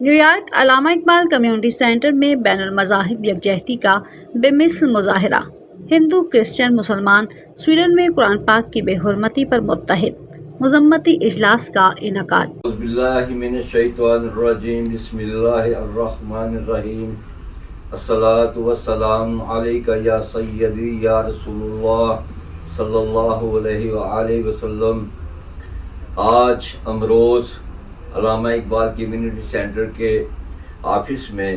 New York علامہ Iqbal community centre میں بین المذاہب یکجہتی کا بے مثل مظاہرہ۔ ہندو، کرسچن، مسلمان سویڈن میں قرآن پاک کی بے حرمتی پر متحد مذمتی اجلاس کا انعقاد۔ اعوذ باللہ من الشیطان الرجیم، بسم اللہ الرحمن الرحیم، الصلاۃ والسلام علیک یا سیدی یا رسول اللہ صلی اللہ علیہ وآلہ وسلم۔ آج امروز علامہ اقبال کمیونٹی سینٹر کے آفس میں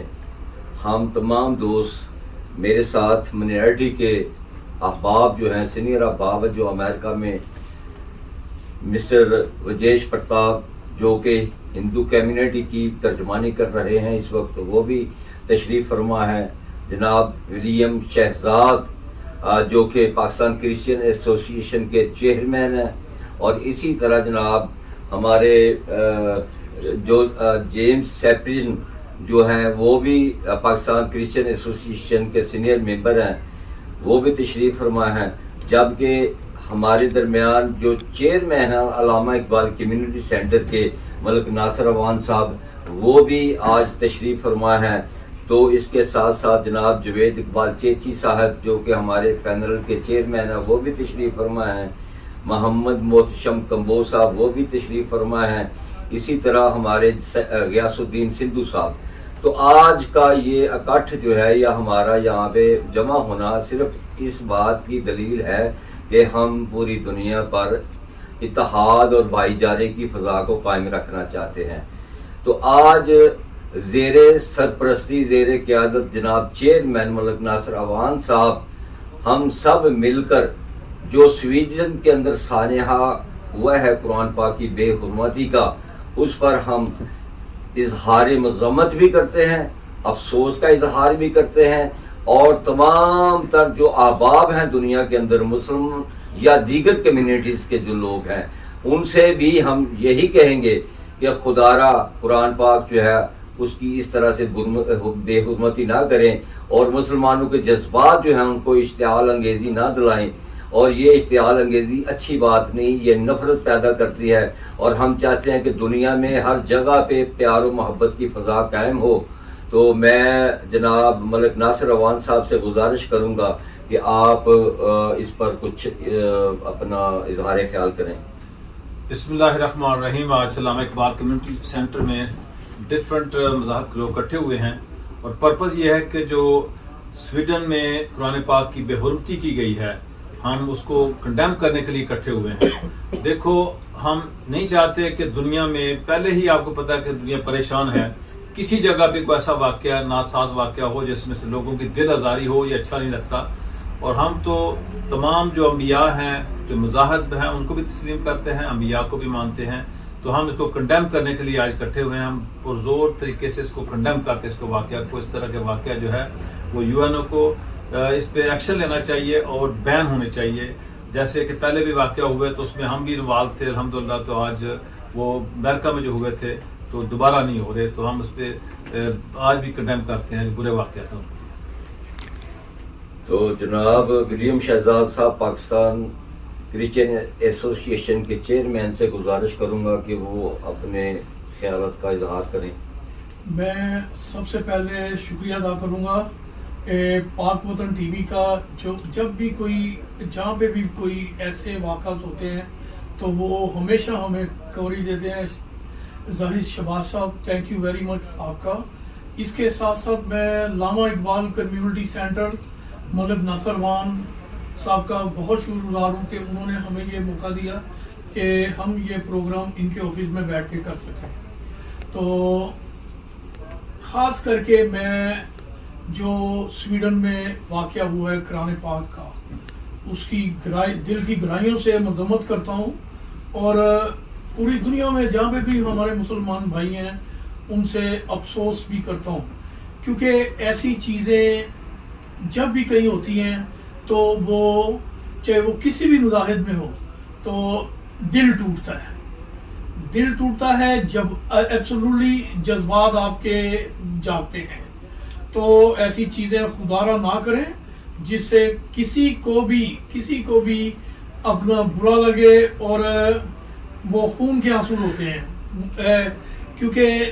ہم تمام دوست میرے ساتھ منیرٹی کے احباب جو ہیں، سینئر احباب جو امریکہ میں مسٹر وجیش پرتاپ جو کہ ہندو کمیونٹی کی ترجمانی کر رہے ہیں اس وقت، وہ بھی تشریف فرما ہے۔ جناب ولیم شہزاد جو کہ پاکستان کرسچین ایسوسی ایشن کے چیئرمین ہیں، اور اسی طرح جناب ہمارے جو جیمز سیپریزن جو ہیں وہ بھی پاکستان کرسچین ایسوسی ایشن کے سینئر ممبر ہیں، وہ بھی تشریف فرما ہیں۔ جبکہ ہمارے درمیان جو چیئرمین ہیں علامہ اقبال کمیونٹی سینٹر کے ملک ناصر اوان صاحب، وہ بھی آج تشریف فرما ہیں۔ تو اس کے ساتھ ساتھ جناب جوید اقبال چیچی صاحب جو کہ ہمارے پینل کے چیئرمین ہیں، وہ بھی تشریف فرما ہیں۔ محمد محتشم کمبو صاحب وہ بھی تشریف فرما ہیں۔ اسی طرح ہمارے غیاث الدین سندھو صاحب۔ تو آج کا یہ اکٹھ جو ہے یا ہمارا یہاں پہ جمع ہونا صرف اس بات کی دلیل ہے کہ ہم پوری دنیا پر اتحاد اور بھائی چارے کی فضا کو قائم رکھنا چاہتے ہیں۔ تو آج زیر سرپرستی، زیر قیادت جناب چیئرمین ملک ناصر اوان صاحب، ہم سب مل کر جو سویڈن کے اندر سانحہ ہوا ہے قرآن پاک کی بے حرمتی کا، اس پر ہم اظہار مذمت بھی کرتے ہیں، افسوس کا اظہار بھی کرتے ہیں، اور تمام تر جو احباب ہیں دنیا کے اندر، مسلم یا دیگر کمیونٹیز کے جو لوگ ہیں، ان سے بھی ہم یہی کہیں گے کہ خدا را قرآن پاک جو ہے اس کی اس طرح سے بے حرمتی نہ کریں، اور مسلمانوں کے جذبات جو ہیں ان کو اشتعال انگیزی نہ دلائیں۔ اور یہ اشتعال انگیزی اچھی بات نہیں، یہ نفرت پیدا کرتی ہے، اور ہم چاہتے ہیں کہ دنیا میں ہر جگہ پہ پیار و محبت کی فضا قائم ہو۔ تو میں جناب ملک ناصر اوان صاحب سے گزارش کروں گا کہ آپ اس پر کچھ اپنا اظہار خیال کریں۔ بسم اللہ الرحمن الرحیم۔ آج علامہ اقبال کمیونٹی سینٹر میں ڈفرینٹ مذاہب کے لوگ اکٹھے ہوئے ہیں، اور پرپز یہ ہے کہ جو سویڈن میں قرآن پاک کی بے حرمتی کی گئی ہے، ہم اس کو کنڈیم کرنے کے لیے اکٹھے ہوئے ہیں۔ دیکھو، ہم نہیں چاہتے کہ دنیا میں، پہلے ہی آپ کو پتا ہے کہ دنیا پریشان ہے، کسی جگہ پہ کوئی ایسا واقعہ، ناساز واقعہ ہو جس میں سے لوگوں کی دل آزاری ہو، یہ اچھا نہیں لگتا۔ اور ہم تو تمام جو انبیاء ہیں، جو مذاہب ہیں، ان کو بھی تسلیم کرتے ہیں، انبیاء کو بھی مانتے ہیں۔ تو ہم اس کو کنڈیم کرنے کے لیے آج اکٹھے ہوئے ہیں۔ ہم پرزور طریقے سے اس کو کنڈیم کرتے ہیں، اس کو واقعہ کو، اس طرح کے واقعہ جو ہے وہ یو این او کو اس پہ ایکشن لینا چاہیے اور بین ہونے چاہیے۔ جیسے کہ پہلے بھی واقعہ ہوئے تو اس میں ہم بھی انوالو تھے الحمدللہ، تو آج وہ امریکہ میں جو ہوئے تھے تو دوبارہ نہیں ہو رہے، تو ہم اس پہ آج بھی کنڈیم کرتے ہیں برے واقعات۔ تو جناب ولیم شہزاد صاحب پاکستان کرسچین ایسوسی ایشن کے چیئرمین سے گزارش کروں گا کہ وہ اپنے خیالات کا اظہار کریں۔ میں سب سے پہلے شکریہ ادا کروں گا پاک وطن ٹی وی کا، جو جب بھی کوئی، جہاں پہ بھی کوئی ایسے واقعات ہوتے ہیں تو وہ ہمیشہ ہمیں کوریج دیتے ہیں۔ ظاہر شہباز صاحب، تھینک یو ویری مچ آپ کا۔ اس کے ساتھ ساتھ میں علامہ اقبال کمیونٹی سینٹر ملک ناصر اوان صاحب کا بہت شکر گزار ہوں کہ انہوں نے ہمیں یہ موقع دیا کہ ہم یہ پروگرام ان کے آفس میں بیٹھ کے کر سکیں۔ تو خاص کر کے میں جو سویڈن میں واقعہ ہوا ہے قرآن پاک کا، اس کی دل کی گہرائیوں سے مذمت کرتا ہوں، اور پوری دنیا میں جہاں پہ بھی ہمارے مسلمان بھائی ہیں ان سے افسوس بھی کرتا ہوں، کیونکہ ایسی چیزیں جب بھی کہیں ہوتی ہیں تو وہ چاہے وہ کسی بھی مذاہب میں ہو تو دل ٹوٹتا ہے۔ دل ٹوٹتا ہے جب ایبسولوٹلی جذبات آپ کے جاگتے ہیں۔ تو ایسی چیزیں خدا را نہ کریں جس سے کسی کو بھی اپنا برا لگے اور وہ خون کے آنسو ہوتے ہیں، کیونکہ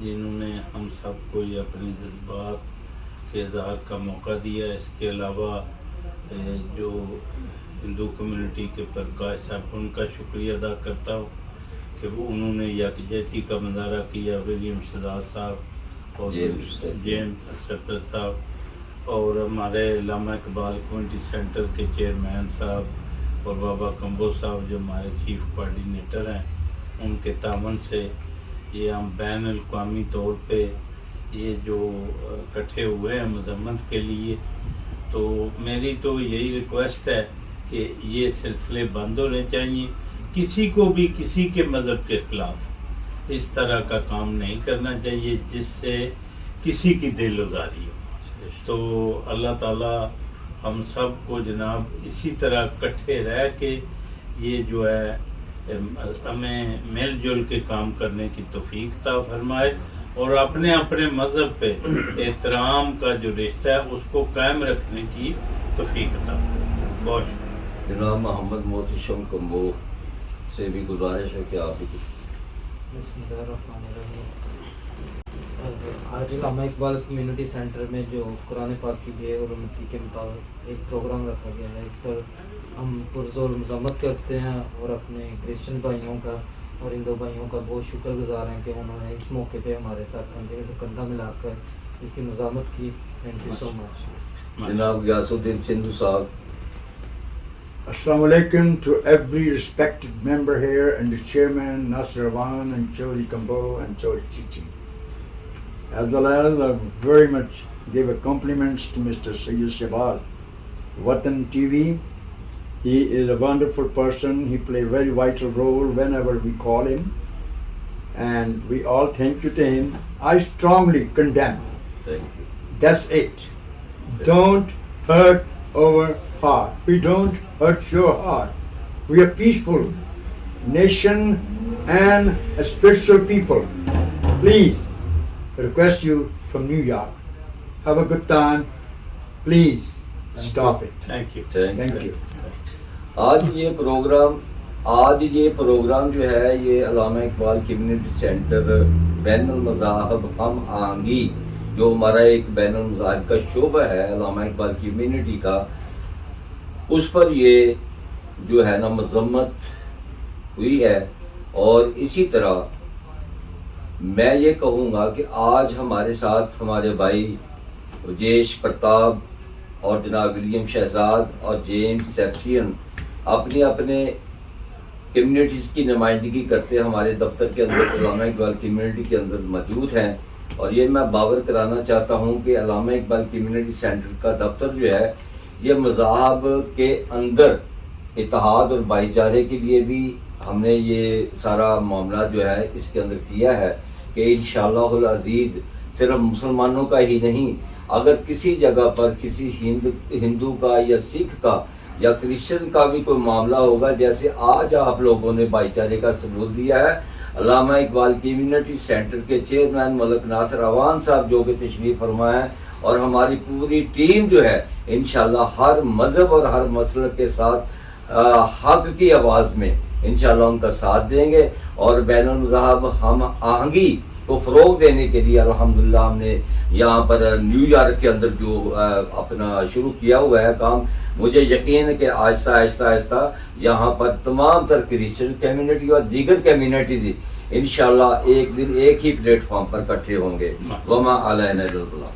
جنہوں نے ہم سب کو یہ اپنے جذبات کے اظہار کا موقع دیا. اس کے علاوہ جو ہندو کمیونٹی کے پرکاش صاحب ان کا شکریہ ادا کرتا ہوں کہ وہ انہوں نے یکجہتی کا مظاہرہ کیا. ولیم شہزاد صاحب اور جیمز سیپٹر صاحب اور ہمارے علامہ اقبال کمیونٹی سینٹر کے چیئرمین صاحب اور بابا کمبو صاحب جو ہمارے چیف کوارڈینیٹر ہیں، ان کے تعاون سے یہ ہم بین الاقوامی طور پہ یہ جو اکٹھے ہوئے ہیں مذمت کے لیے. تو میری تو یہی ریکویسٹ ہے کہ یہ سلسلے بند ہونے چاہیے. کسی کو بھی کسی کے مذہب کے خلاف اس طرح کا کام نہیں کرنا چاہیے جس سے کسی کی دل آزاری ہو. تو اللہ تعالیٰ ہم سب کو جناب اسی طرح اکٹھے رہ کے یہ جو ہے ہمیں مل جل کے کام کرنے کی توفیق عطا فرمائے اور اپنے اپنے مذہب پہ احترام کا جو رشتہ ہے اس کو قائم رکھنے کی توفیق عطا فرمائے. بہت شکریہ. جناب محمد محتشم کمبو سے بھی گزارش ہے کہ آپ بھی کچھ. بسم اللہ الرحمن الرحیم. آج علامہ اقبال کمیونٹی سینٹر میں جو قرآن پاک کی بے حرمتی کے مطابق ایک پروگرام رکھا گیا ہے، اس پر ہم پرزور مذمت کرتے ہیں اور اپنے کرسچن بھائیوں کا اور ہندو بھائیوں کا بہت شکر گزار ہیں کہ انہوں نے اس موقع پہ ہمارے ساتھ کندھے سے کندھا ملا کر اس کی مذمت کی. تھینک یو سو مچ. جناب غیاث الدین سندھو صاحب. Assalamu alaikum to every respected member here and the chairman Nasir Awan and Chaudhry Kambo and Chaudhry Chichi. As well as I very much give a compliments to Mr. Sayyid Shahbaz, Watan TV. He is a wonderful person. He plays a very vital role whenever we call him. And we all thank you to him. I strongly condemn. Thank you. That's it. Don't hurt our heart. We don't hurt your heart. We are peaceful nation and a spiritual people. Please, I request you from New York. Have a good time. Please stop it. Thank you. Thank you. آج یہ programme جو ہے یہ علامہ Iqbal community centre بین المذاہب ہم آہنگی جو ہمارا ایک بین المذاہب کا شعبہ ہے علامہ اقبال کمیونٹی کا، اس پر یہ جو ہے نا مذمت ہوئی ہے. اور اسی طرح میں یہ کہوں گا کہ آج ہمارے ساتھ ہمارے بھائی رجیش پرتاپ اور جناب ولیم شہزاد اور جیمز سیپسین اپنے کمیونٹیز کی نمائندگی کرتے ہمارے دفتر کے اندر علامہ اقبال کمیونٹی کے اندر موجود ہیں. اور یہ میں باور کرانا چاہتا ہوں کہ علامہ اقبال کمیونٹی سینٹر کا دفتر جو ہے یہ مذاہب کے اندر اتحاد اور بھائی چارے کے لیے بھی ہم نے یہ سارا معاملہ جو ہے اس کے اندر کیا ہے کہ انشاءاللہ العزیز صرف مسلمانوں کا ہی نہیں، اگر کسی جگہ پر کسی ہندو کا یا سکھ کا یا کرسچن کا بھی کوئی معاملہ ہوگا، جیسے آج آپ لوگوں نے بھائی چارے کا ثبوت دیا ہے، علامہ اقبال کمیونٹی سینٹر کے چیئرمین ملک ناصر عوان صاحب جو کہ تشریف فرما ہیں اور ہماری پوری ٹیم جو ہے انشاءاللہ ہر مذہب اور ہر مسلک کے ساتھ حق کی آواز میں انشاءاللہ ان کا ساتھ دیں گے. اور بین المذاہب ہم آہنگی کو فروغ دینے کے لیے الحمدللہ ہم نے یہاں پر نیو یارک کے اندر جو اپنا شروع کیا ہوا ہے کام، مجھے یقین ہے کہ آہستہ آہستہ یہاں پر تمام تر کرسچن کمیونٹی اور دیگر کمیونٹیز انشاءاللہ ایک دن ایک ہی پلیٹ فارم پر اکٹھے ہوں گے. وما علینا الا البلاغ.